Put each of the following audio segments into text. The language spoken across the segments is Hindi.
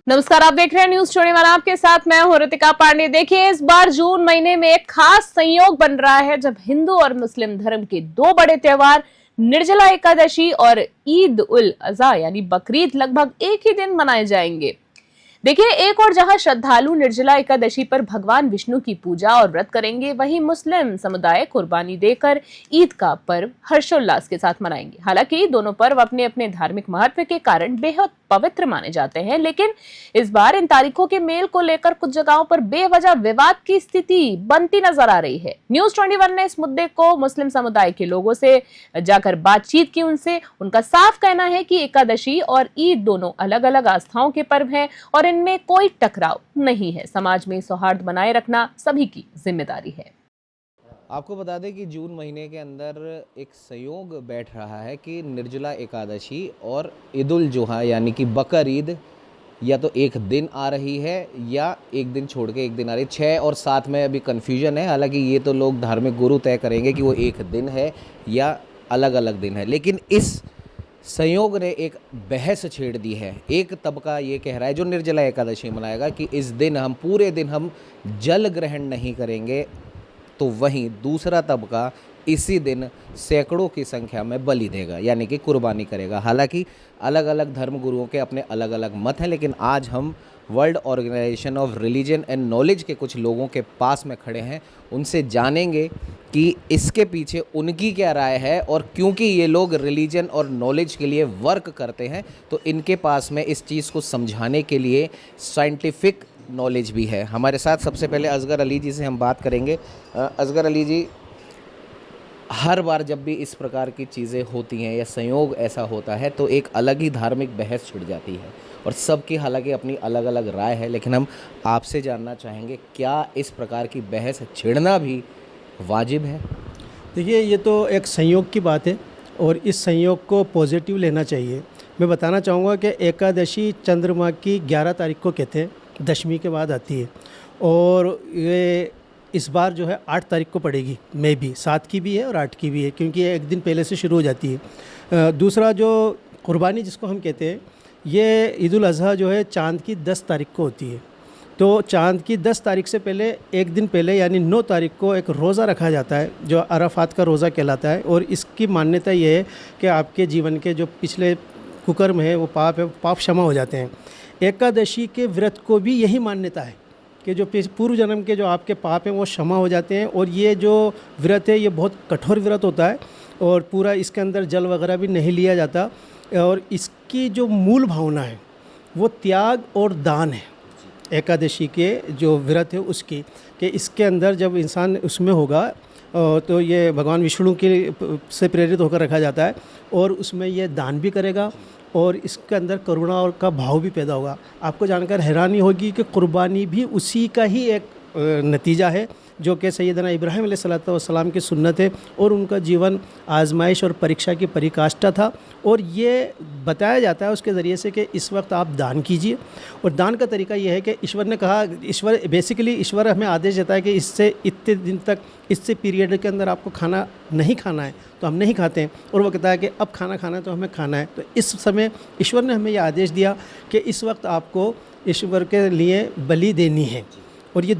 नमस्कार, आप देख रहे हैं न्यूज 21। आपके साथ मैं हूं रितिका पांडे। देखिए, इस बार जून महीने में एक खास संयोग बन रहा है जब हिंदू और मुस्लिम धर्म के दो बड़े त्योहार निर्जला एकादशी और ईद उल अजहा यानी बकरीद लगभग एक ही दिन मनाए जाएंगे। देखिए, एक और जहां श्रद्धालु निर्जला एकादशी पर भगवान विष्णु की पूजा और व्रत करेंगे, वहीं मुस्लिम समुदाय कुर्बानी देकर ईद का पर्व हर्षोल्लास के साथ मनाएंगे। हालांकि दोनों पर्व अपने अपने धार्मिक महत्व के कारण बेहद पवित्र माने जाते हैं, लेकिन इस बार इन तारीखों के मेल को लेकर कुछ जगहों पर बेवजह विवाद की स्थिति बनती नजर आ रही है। न्यूज 21 ने इस मुद्दे को मुस्लिम समुदाय के लोगों से जाकर बातचीत की। उनका साफ कहना है कि एकादशी और ईद दोनों अलग अलग आस्थाओं के पर्व हैं और इनमें कोई टकराव नहीं है। समाज में सौहार्द बनाए रखना सभी की जिम्मेदारी है। आपको बता दें कि जून महीने के अंदर एक संयोग बैठ रहा है कि निर्जला एकादशी और ईद उल जुहा यानी कि बकर ईद या तो एक दिन आ रही है या एक दिन छोड़ के एक दिन आ रही है। 6 और 7 में अभी कन्फ्यूजन है। हालांकि ये तो लोग धार्मिक गुरु तय करेंगे कि वो एक दिन है या अलग अलग दिन है, लेकिन इस संयोग ने एक बहस छेड़ दी है। एक तबका ये कह रहा है जो निर्जला एकादशी मनाएगा कि इस दिन हम पूरे दिन हम जल ग्रहण नहीं करेंगे, तो वहीं दूसरा तबका इसी दिन सैकड़ों की संख्या में बलि देगा यानी कि कुर्बानी करेगा। हालांकि अलग अलग धर्म गुरुओं के अपने अलग अलग मत हैं, लेकिन आज हम world organisation of religion and knowledge के कुछ लोगों के पास में खड़े हैं। उनसे जानेंगे कि इसके पीछे उनकी क्या राय है, और क्योंकि ये लोग रिलीजन और नॉलेज के लिए वर्क करते हैं तो इनके पास में इस चीज़ को समझाने के लिए साइंटिफिक नॉलेज भी है। हमारे साथ सबसे पहले असगर अली जी से हम बात करेंगे। असगर अली जी, हर बार जब भी इस प्रकार की चीज़ें होती हैं या संयोग ऐसा होता है तो एक अलग ही धार्मिक बहस छिड़ जाती है और सबकी हालांकि अपनी अलग अलग राय है, लेकिन हम आपसे जानना चाहेंगे क्या इस प्रकार की बहस छिड़ना भी वाजिब है? देखिए, ये तो एक संयोग की बात है और इस संयोग को पॉजिटिव लेना चाहिए। मैं बताना चाहूँगा कि एकादशी चंद्रमा की 11 तारीख को कहते हैं, दशमी के बाद आती है, और ये इस बार जो है 8 तारीख को पड़ेगी। मे भी 7 की भी है और 8 की भी है, क्योंकि ये एक दिन पहले से शुरू हो जाती है। दूसरा जो कुर्बानी जिसको हम कहते हैं, ये ईद उल अजहा जो है चाँद की 10 तारीख को होती है। तो चाँद की 10 तारीख से पहले एक दिन पहले यानी 9 तारीख को एक रोज़ा रखा जाता है जो अराफात का रोज़ा कहलाता है, और इसकी मान्यता ये है कि आपके जीवन के जो पिछले कुकर्म है वो पाप क्षमा हो जाते हैं। एकादशी के व्रत को भी यही मान्यता है कि जो पूर्व जन्म के जो आपके पाप हैं वो क्षमा हो जाते हैं, और ये जो व्रत है ये बहुत कठोर व्रत होता है और पूरा इसके अंदर जल वगैरह भी नहीं लिया जाता, और इसकी जो मूल भावना है वो त्याग और दान है। एकादशी के जो व्रत है उसकी कि इसके अंदर जब इंसान उसमें होगा तो ये भगवान विष्णु के से प्रेरित होकर रखा जाता है, और उसमें ये दान भी करेगा और इसके अंदर करुणा और का भाव भी पैदा होगा। आपको जानकर हैरानी होगी कि कुर्बानी भी उसी का ही एक नतीजा है जो कि सैयदना इब्राहिम अलैहिस्सलाम की सुन्नत है, और उनका जीवन आजमाइश और परीक्षा की परिकाष्ठा था। और ये बताया जाता है उसके ज़रिए से कि इस वक्त आप दान कीजिए, और दान का तरीका ये है कि ईश्वर ने कहा, ईश्वर हमें आदेश देता है कि इससे इतने दिन तक, इससे पीरियड के अंदर आपको खाना नहीं खाना है, तो हम नहीं खाते हैं, और वो कहता है कि अब खाना खाना है तो हमें खाना है। तो इस समय ईश्वर ने हमें ये आदेश दिया कि इस वक्त आपको ईश्वर के लिए बलि देनी है। और ये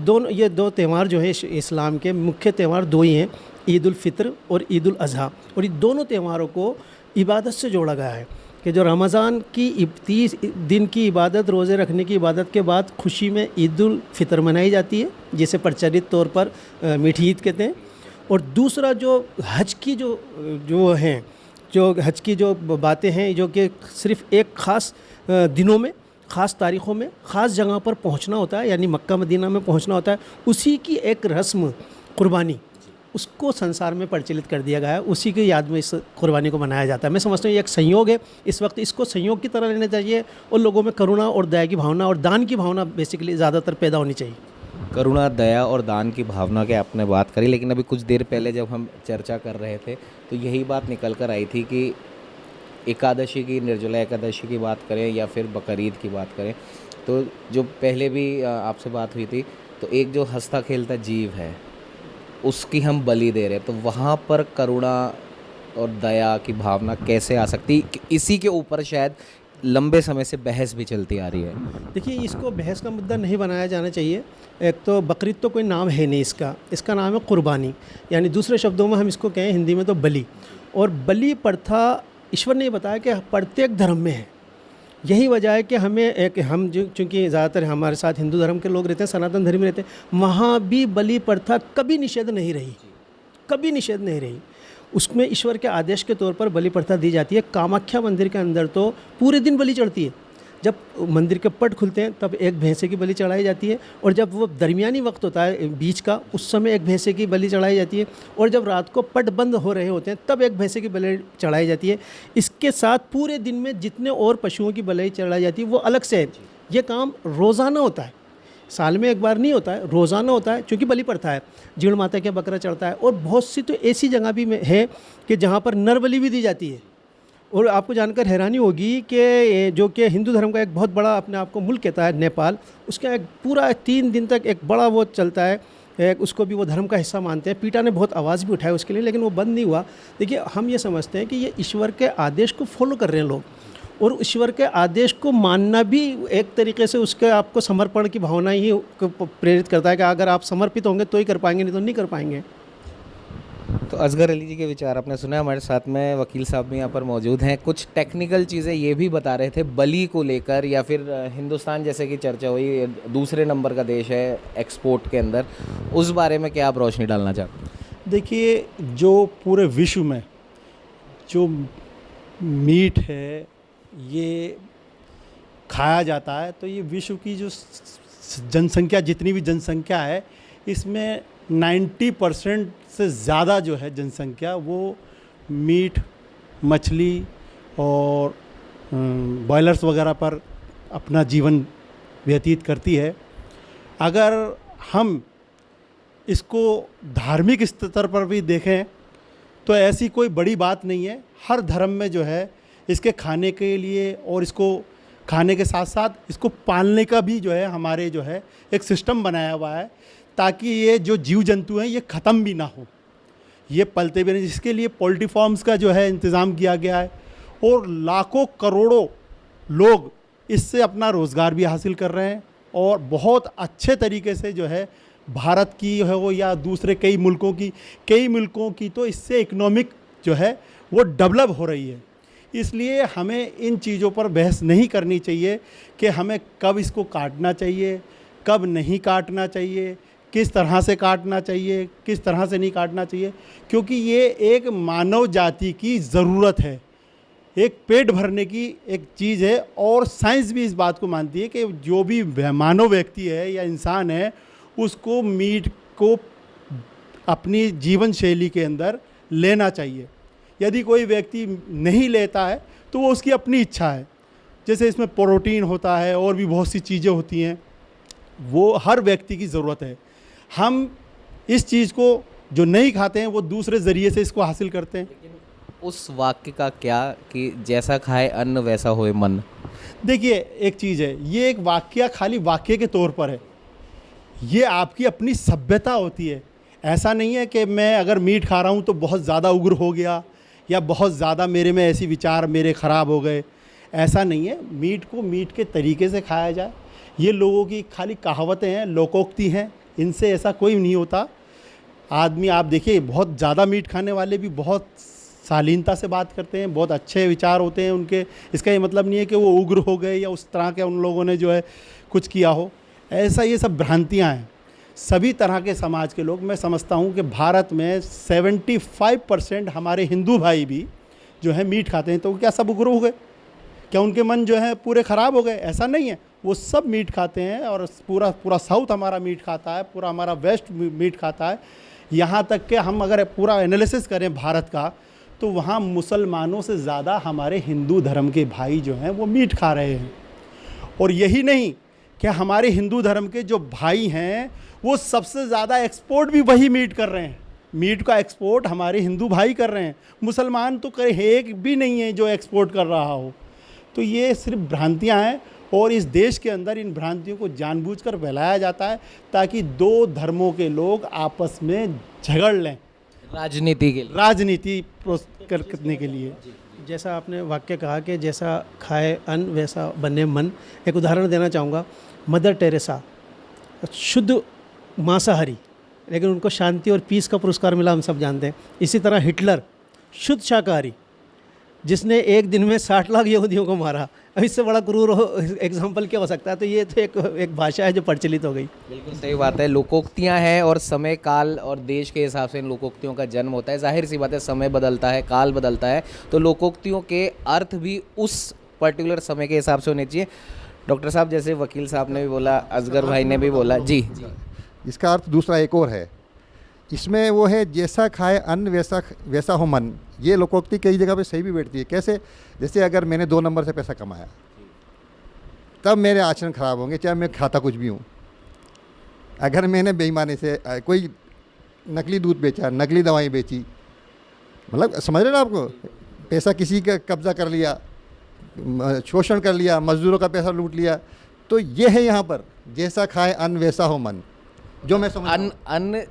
दो त्यौहार जो है इस्लाम के मुख्य त्यौहार दो ही हैं, ईद उल फित्र और ईद उल अजहा, और ये दोनों त्यौहारों को इबादत से जोड़ा गया है कि जो रमज़ान की 30 दिन की इबादत, रोज़े रखने की इबादत के बाद खुशी में ईद उल फित्र मनाई जाती है, जिसे प्रचलित तौर पर मीठी ईद कहते हैं। और दूसरा जो हज की जो हज की जो बातें हैं, जो कि सिर्फ़ एक ख़ास दिनों में, ख़ास तारीख़ों में, ख़ास जगह पर पहुंचना होता है, यानी मक्का मदीना में पहुंचना होता है, उसी की एक रस्म कुर्बानी, उसको संसार में प्रचलित कर दिया गया है। उसी की याद में इस कुर्बानी को मनाया जाता है। मैं समझता हूँ ये एक संयोग है, इस वक्त इसको संयोग की तरह लेना चाहिए, और लोगों में करुणा और दया की भावना और दान की भावना बेसिकली ज़्यादातर पैदा होनी चाहिए। करुणा, दया और दान की भावना की आपने बात करी, लेकिन अभी कुछ देर पहले जब हम चर्चा कर रहे थे तो यही बात निकल कर आई थी कि एकादशी की, निर्जला एकादशी की बात करें या फिर बकरीद की बात करें, तो जो पहले भी आपसे बात हुई थी, तो एक जो हंसता खेलता जीव है उसकी हम बलि दे रहे हैं, तो वहाँ पर करुणा और दया की भावना कैसे आ सकती? इसी के ऊपर शायद लंबे समय से बहस भी चलती आ रही है। देखिए, इसको बहस का मुद्दा नहीं बनाया जाना चाहिए। एक तो बकरीद तो कोई नाम है नहीं इसका नाम है कुर्बानी, यानी दूसरे शब्दों में हम इसको कहें हिंदी में तो बलि। और बलि प्रथा ईश्वर ने बताया कि प्रत्येक धर्म में है। यही वजह है कि हम जो चूँकि ज़्यादातर हमारे साथ हिंदू धर्म के लोग रहते हैं, सनातन धर्म रहते हैं, वहाँ भी बलि प्रथा कभी निषेध नहीं रही, कभी निषेध नहीं रही। उसमें ईश्वर के आदेश के तौर पर बलि प्रथा दी जाती है। कामाख्या मंदिर के अंदर तो पूरे दिन बलि चढ़ती है। जब मंदिर के पट खुलते हैं तब एक भैंसे की बलि चढ़ाई जाती है, और जब वो दरमियानी वक्त होता है बीच का, उस समय एक भैंसे की बलि चढ़ाई जाती है, और जब रात को पट बंद हो रहे होते हैं तब एक भैंसे की बलि चढ़ाई जाती है। इसके साथ पूरे दिन में जितने और पशुओं की बलि चढ़ाई जाती है वो अलग से है। ये काम रोज़ाना होता है, साल में एक बार नहीं होता है, रोज़ाना होता है, क्योंकि बलि प्रथा है। जीण माता के बकरा चढ़ता है, और बहुत सी तो ऐसी जगह भी है कि जहाँ पर नर बलि भी दी जाती है। और आपको जानकर हैरानी होगी कि जो कि हिंदू धर्म का एक बहुत बड़ा अपने आप को मुल्क कहता है नेपाल, उसका एक पूरा 3 दिन तक एक बड़ा वो चलता है, उसको भी वो धर्म का हिस्सा मानते हैं। पीटा ने बहुत आवाज़ भी उठाई उसके लिए, लेकिन वो बंद नहीं हुआ। देखिए, हम ये समझते हैं कि ये ईश्वर के आदेश को फॉलो कर रहे हैं लोग, और ईश्वर के आदेश को मानना भी एक तरीके से उसके आपको समर्पण की भावना ही प्रेरित करता है कि अगर आप समर्पित होंगे तो ही कर पाएंगे, नहीं तो नहीं कर पाएंगे। तो असगर अली जी के विचार आपने सुना। हमारे साथ में वकील साहब भी यहाँ पर मौजूद हैं। कुछ टेक्निकल चीज़ें ये भी बता रहे थे बलि को लेकर, या फिर हिंदुस्तान जैसे कि चर्चा हुई दूसरे नंबर का देश है एक्सपोर्ट के अंदर, उस बारे में क्या आप रोशनी डालना चाहते हैं? देखिए, जो पूरे विश्व में जो मीट है ये खाया जाता है, तो ये विश्व की जो जनसंख्या, जितनी भी जनसंख्या है, इसमें 90% से ज़्यादा जो है जनसंख्या वो मीट, मछली और बॉयलर्स वगैरह पर अपना जीवन व्यतीत करती है। अगर हम इसको धार्मिक स्तर पर भी देखें तो ऐसी कोई बड़ी बात नहीं है। हर धर्म में जो है इसके खाने के लिए और इसको खाने के साथ साथ इसको पालने का भी जो है हमारे जो है एक सिस्टम बनाया हुआ है, ताकि ये जो जीव जंतु हैं ये ख़त्म भी ना हो, ये पलते भी नहीं। जिसके लिए पोल्ट्री फार्म्स का जो है इंतज़ाम किया गया है, और लाखों करोड़ों लोग इससे अपना रोज़गार भी हासिल कर रहे हैं, और बहुत अच्छे तरीके से जो है भारत की है वो या दूसरे कई मुल्कों की तो इससे इकोनॉमिक जो है वो डेवलप हो रही है। इसलिए हमें इन चीज़ों पर बहस नहीं करनी चाहिए कि हमें कब इसको काटना चाहिए, कब नहीं काटना चाहिए, किस तरह से काटना चाहिए, किस तरह से नहीं काटना चाहिए, क्योंकि ये एक मानव जाति की ज़रूरत है, एक पेट भरने की एक चीज़ है। और साइंस भी इस बात को मानती है कि जो भी मानव व्यक्ति है या इंसान है, उसको मीट को अपनी जीवन शैली के अंदर लेना चाहिए। यदि कोई व्यक्ति नहीं लेता है तो वो उसकी अपनी इच्छा है। जैसे इसमें प्रोटीन होता है और भी बहुत सी चीज़ें होती हैं, वो हर व्यक्ति की ज़रूरत है। हम इस चीज़ को जो नहीं खाते हैं वो दूसरे ज़रिए से इसको हासिल करते हैं। उस वाक्य का क्या कि जैसा खाए अन्न वैसा होए मन? देखिए, एक चीज़ है, ये एक वाक्य खाली वाक्य के तौर पर है, ये आपकी अपनी सभ्यता होती है। ऐसा नहीं है कि मैं अगर मीट खा रहा हूँ तो बहुत ज़्यादा उग्र हो गया या बहुत ज़्यादा मेरे में ऐसी विचार मेरे ख़राब हो गए, ऐसा नहीं है। मीट को मीट के तरीके से खाया जाए, ये लोगों की खाली कहावतें हैं, लोकोक्ति हैं, इनसे ऐसा कोई नहीं होता। आदमी आप देखिए, बहुत ज़्यादा मीट खाने वाले भी बहुत शालीनता से बात करते हैं, बहुत अच्छे विचार होते हैं उनके। इसका ये मतलब नहीं है कि वो उग्र हो गए या उस तरह के उन लोगों ने जो है कुछ किया हो, ऐसा ये सब भ्रांतियाँ हैं। सभी तरह के समाज के लोग, मैं समझता हूँ कि भारत में 75% हमारे हिंदू भाई भी जो है मीट खाते हैं। तो क्या सब उग्र हो गए? क्या उनके मन जो है पूरे ख़राब हो गए? ऐसा नहीं है, वो सब मीट खाते हैं। और पूरा साउथ हमारा मीट खाता है, पूरा हमारा वेस्ट मीट खाता है। यहाँ तक कि हम अगर पूरा एनालिसिस करें भारत का, तो वहाँ मुसलमानों से ज़्यादा हमारे हिंदू धर्म के भाई जो हैं वो मीट खा रहे हैं। और यही नहीं कि हमारे हिंदू धर्म के जो भाई हैं वो सबसे ज़्यादा एक्सपोर्ट भी वही मीट कर रहे हैं। मीट का एक्सपोर्ट हमारे हिंदू भाई कर रहे हैं, मुसलमान तो एक भी नहीं है जो एक्सपोर्ट कर रहा हो। तो ये सिर्फ भ्रांतियां हैं, और इस देश के अंदर इन भ्रांतियों को जानबूझकर फैलाया जाता है ताकि दो धर्मों के लोग आपस में झगड़ लें। राजनीति के लिए। राजनीति करने के लिए। जैसा आपने वाक्य कहा कि जैसा खाए अन्न वैसा बने मन, एक उदाहरण देना चाहूँगा। मदर टेरेसा शुद्ध मांसाहारी, लेकिन उनको शांति और पीस का पुरस्कार मिला, हम सब जानते हैं। इसी तरह हिटलर शुद्ध शाकाहारी, जिसने एक दिन में 60 लाख यहूदियों को मारा। अब इससे बड़ा क्रूर एग्जाम्पल क्या हो सकता है? तो ये तो एक भाषा है जो प्रचलित हो गई। बिल्कुल सही बात है। लोकोक्तियाँ हैं और समय काल और देश के हिसाब से इन लोकोक्तियों का जन्म होता है। जाहिर सी बात है, समय बदलता है, काल बदलता है, तो लोकोक्तियों के अर्थ भी उस पर्टिकुलर समय के हिसाब से होने चाहिए। डॉक्टर साहब, जैसे वकील साहब ने भी बोला, असगर भाई ने भी बोला जी, इसका अर्थ दूसरा एक और है। इसमें वो है जैसा खाए अन्न वैसा हो मन। ये लोकोक्ति कई जगह पे सही भी बैठती है। कैसे? जैसे अगर मैंने 2 नंबर से पैसा कमाया, तब मेरे आचरण खराब होंगे, चाहे मैं खाता कुछ भी हूँ। अगर मैंने बेईमानी से कोई नकली दूध बेचा, नकली दवाई बेची, मतलब समझ रहे ना आपको, पैसा किसी का कब्जा कर लिया, शोषण कर लिया, मजदूरों का पैसा लूट लिया, तो ये है यहाँ पर जैसा खाए अन्न वैसा हो मन। जो मैं समझ अन्न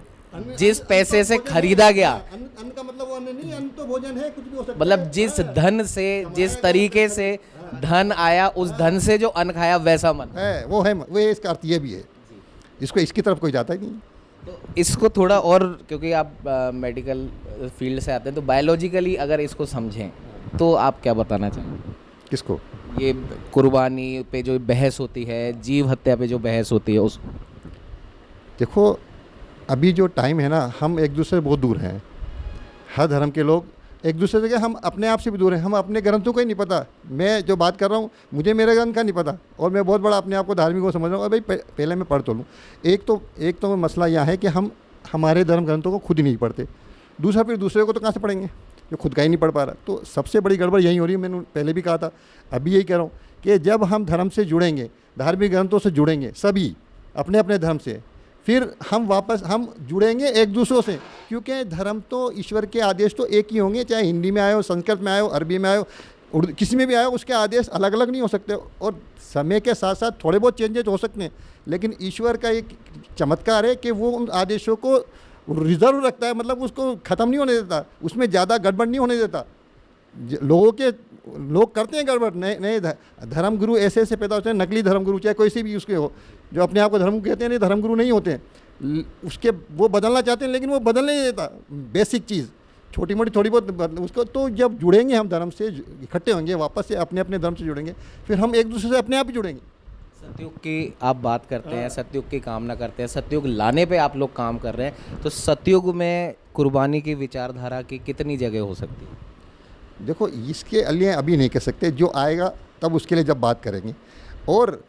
जिस पैसे से खरीदा गया, अन्न का मतलब वो अन्न नहीं, अन्न तो भोजन है, कुछ भी हो सकता है। मतलब जिस धन से, जिस तरीके से धन आया, उस धन से जो अन्न खाया वैसा मन है, वो है, वो इसका अर्थ ये भी है। इसको इसकी तरफ कोई जाता ही नहीं। तो इसको थोड़ा और, क्योंकि आप मेडिकल फील्ड से आते हैं, तो बायोलॉजिकली अगर इसको समझें तो आप क्या बताना चाहेंगे? किसको? ये कुर्बानी पे जो बहस होती है, जीव हत्या पे जो बहस होती है, उस देखो, अभी जो टाइम है ना, हम एक दूसरे से बहुत दूर हैं। हर धर्म के लोग एक दूसरे से, हम अपने आप से भी दूर हैं। हम अपने ग्रंथों को ही नहीं पता। मैं जो बात कर रहा हूँ, मुझे मेरे ग्रंथ का नहीं पता, और मैं बहुत बड़ा अपने आप को धार्मिक को समझ रहा हूँ। भाई पहले मैं पढ़ तो लूँ। एक तो मसला यह है कि हम हमारे धर्म ग्रंथों को खुद ही नहीं पढ़ते। दूसरा, फिर दूसरे को तो कहाँ से पढ़ेंगे जो खुद का ही नहीं पढ़ पा रहा। तो सबसे बड़ी गड़बड़ यही हो रही है। मैंने पहले भी कहा था, अभी यही कह रहा हूँ कि जब हम धर्म से जुड़ेंगे, धार्मिक ग्रंथों से जुड़ेंगे, सभी अपने अपने धर्म से, फिर हम जुड़ेंगे एक दूसरों से। क्योंकि धर्म तो, ईश्वर के आदेश तो एक ही होंगे, चाहे हिंदी में आए हो, संस्कृत में आए हो, अरबी में आए हो, उर्दू, किसी में भी आए हो, उसके आदेश अलग अलग नहीं हो सकते। और समय के साथ साथ थोड़े बहुत चेंजेस हो सकते हैं, लेकिन ईश्वर का एक चमत्कार है कि वो उन आदेशों को रिजर्व रखता है, मतलब उसको ख़त्म नहीं होने देता, उसमें ज़्यादा गड़बड़ नहीं होने देता। लोग करते हैं गड़बड़। नए धर्म गुरु ऐसे ऐसे पैदा होते हैं, नकली धर्म गुरु, चाहे कोई से भी उसके हो, जो अपने आप को धर्म कहते हैं, नहीं धर्म गुरु नहीं होते हैं। उसके वो बदलना चाहते हैं, लेकिन वो बदल नहीं देता। बेसिक चीज़ छोटी मोटी थोड़ी बहुत उसको, तो जब जुड़ेंगे हम धर्म से, इकट्ठे होंगे, वापस से अपने अपने धर्म से जुड़ेंगे, फिर हम एक दूसरे से अपने आप ही जुड़ेंगे। सतयुग की आप बात करते हैं, सतयुग की कामना करते हैं, सतयुग लाने पे आप लोग काम कर रहे हैं, तो सतयुग में कुर्बानी की विचारधारा की कितनी जगह हो सकती है? देखो, इसके लिए अभी नहीं कह सकते, जो आएगा तब उसके लिए जब बात करेंगे। और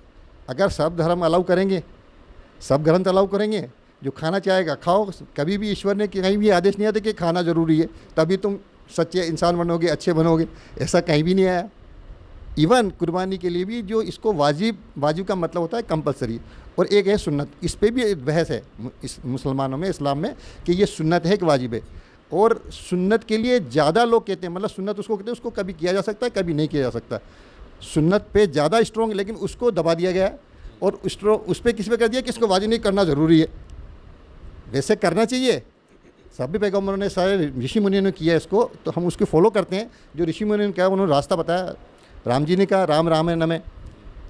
अगर सब धर्म अलाउ करेंगे, सब ग्रंथ अलाउ करेंगे, जो खाना चाहेगा खाओ। कभी भी ईश्वर ने कहीं भी आदेश नहीं आता कि खाना ज़रूरी है तभी तुम सच्चे इंसान बनोगे, अच्छे बनोगे, ऐसा कहीं भी नहीं आया। इवन कुर्बानी के लिए भी जो इसको वाजिब का मतलब होता है कंपलसरी, और एक है सुन्नत। इस पे भी बहस है इस मुसलमानों में, इस्लाम में, कि ये सुन्नत है कि वाजिब है। और सुन्नत के लिए ज़्यादा लोग कहते हैं, मतलब सुन्नत उसको कहते हैं, उसको कभी किया जा सकता है, कभी नहीं किया जा सकता। सुन्नत पे ज़्यादा स्ट्रॉन्ग, लेकिन उसको दबा दिया गया है, और उस पर किस पे कर दिया कि इसको वाजिब नहीं करना ज़रूरी है। वैसे करना चाहिए, सभी पैगम्बरों ने, सारे ऋषि मुनियों ने किया इसको, तो हम उसको फॉलो करते हैं। जो ऋषि मुनियों ने कहा, उन्होंने रास्ता बताया। राम जी ने कहा, राम राम है नमे,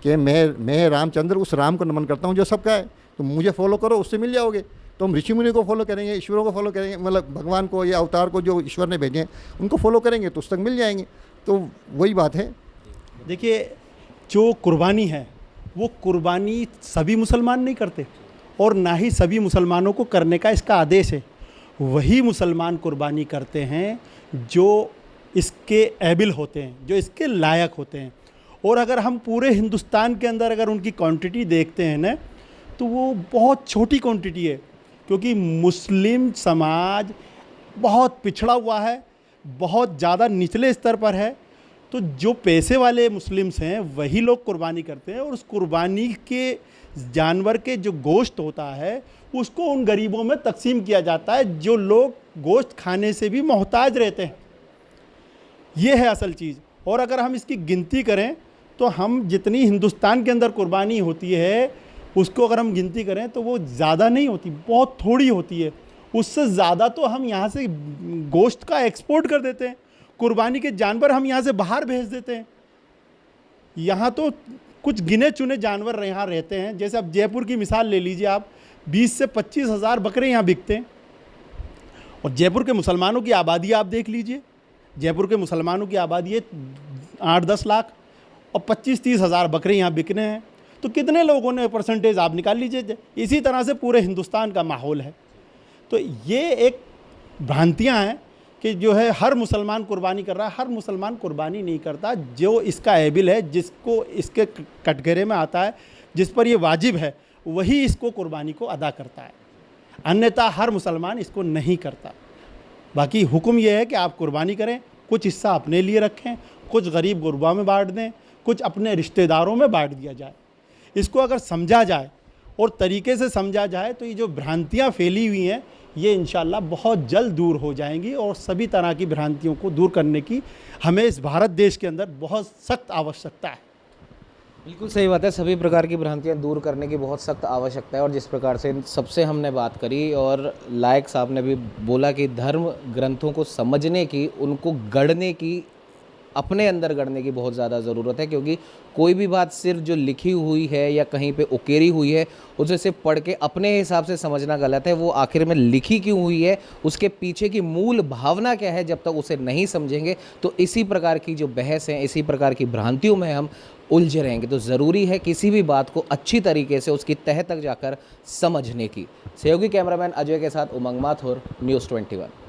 कि मैं रामचंद्र उस राम को नमन करता हूँ जो सबका है, तो मुझे फॉलो करो, उससे मिल जाओगे। तो हम ऋषि मुनि को फॉलो करेंगे, ईश्वरों को फॉलो करेंगे, मतलब भगवान को या अवतार को जो ईश्वर ने भेजे हैं उनको फॉलो करेंगे तो उस तक मिल जाएंगे। तो वही बात है। देखिए, जो कुर्बानी है वो कुर्बानी सभी मुसलमान नहीं करते, और ना ही सभी मुसलमानों को करने का इसका आदेश है। वही मुसलमान कुर्बानी करते हैं जो इसके एबिल होते हैं, जो इसके लायक होते हैं। और अगर हम पूरे हिंदुस्तान के अंदर अगर उनकी क्वांटिटी देखते हैं ना, तो वो बहुत छोटी क्वांटिटी है, क्योंकि मुस्लिम समाज बहुत पिछड़ा हुआ है, बहुत ज़्यादा निचले स्तर पर है। तो जो पैसे वाले मुस्लिम्स हैं वही लोग कुर्बानी करते हैं, और उस कुर्बानी के जानवर के जो गोश्त होता है उसको उन गरीबों में तकसीम किया जाता है जो लोग गोश्त खाने से भी मोहताज रहते हैं। ये है असल चीज़। और अगर हम इसकी गिनती करें तो हम जितनी हिंदुस्तान के अंदर कुर्बानी होती है उसको अगर हम गिनती करें तो वो ज़्यादा नहीं होती, बहुत थोड़ी होती है। उससे ज़्यादा तो हम यहाँ से गोश्त का एक्सपोर्ट कर देते हैं, कुर्बानी के जानवर हम यहाँ से बाहर भेज देते हैं। यहाँ तो कुछ गिने चुने जानवर यहाँ रहते हैं। जैसे अब जयपुर की मिसाल ले लीजिए आप, 20 से 25 हज़ार बकरे यहाँ बिकते हैं। और जयपुर के मुसलमानों की आबादी आप देख लीजिए, जयपुर के मुसलमानों की आबादी है 8-10 लाख और 25-30 हज़ार बकरे यहाँ बिकने हैं, तो कितने लोगों ने परसेंटेज आप निकाल लीजिए। इसी तरह से पूरे हिंदुस्तान का माहौल है। तो ये एक भ्रांतियाँ हैं कि जो है हर मुसलमान कुर्बानी कर रहा है। हर मुसलमान कुर्बानी नहीं करता। जो इसका एबिल है, जिसको इसके कटघरे में आता है, जिस पर ये वाजिब है, वही इसको कुर्बानी को अदा करता है, अन्यथा हर मुसलमान इसको नहीं करता। बाकी हुक्म यह है कि आप कुर्बानी करें, कुछ हिस्सा अपने लिए रखें, कुछ गरीब गुरबा में बांट दें, कुछ अपने रिश्तेदारों में बांट दिया जाए। इसको अगर समझा जाए और तरीके से समझा जाए तो ये जो भ्रांतियाँ फैली हुई हैं ये इंशाल्लाह बहुत जल्द दूर हो जाएंगी। और सभी तरह की भ्रांतियों को दूर करने की हमें इस भारत देश के अंदर बहुत सख्त आवश्यकता है। बिल्कुल सही बात है, सभी प्रकार की भ्रांतियां दूर करने की बहुत सख्त आवश्यकता है। और जिस प्रकार से इन सबसे हमने बात करी और लायक साहब ने भी बोला कि धर्म ग्रंथों को समझने की, उनको गढ़ने की, अपने अंदर गढ़ने की बहुत ज़्यादा ज़रूरत है। क्योंकि कोई भी बात सिर्फ जो लिखी हुई है या कहीं पे उकेरी हुई है उसे सिर्फ पढ़ के अपने हिसाब से समझना गलत है। वो आखिर में लिखी क्यों हुई है, उसके पीछे की मूल भावना क्या है, जब तक उसे नहीं समझेंगे तो इसी प्रकार की जो बहस है, इसी प्रकार की भ्रांतियों में हम उलझे रहेंगे। तो ज़रूरी है किसी भी बात को अच्छी तरीके से उसकी तह तक जाकर समझने की। सहयोगी कैमरामैन अजय के साथ उमंग माथुर, न्यूज़ 21।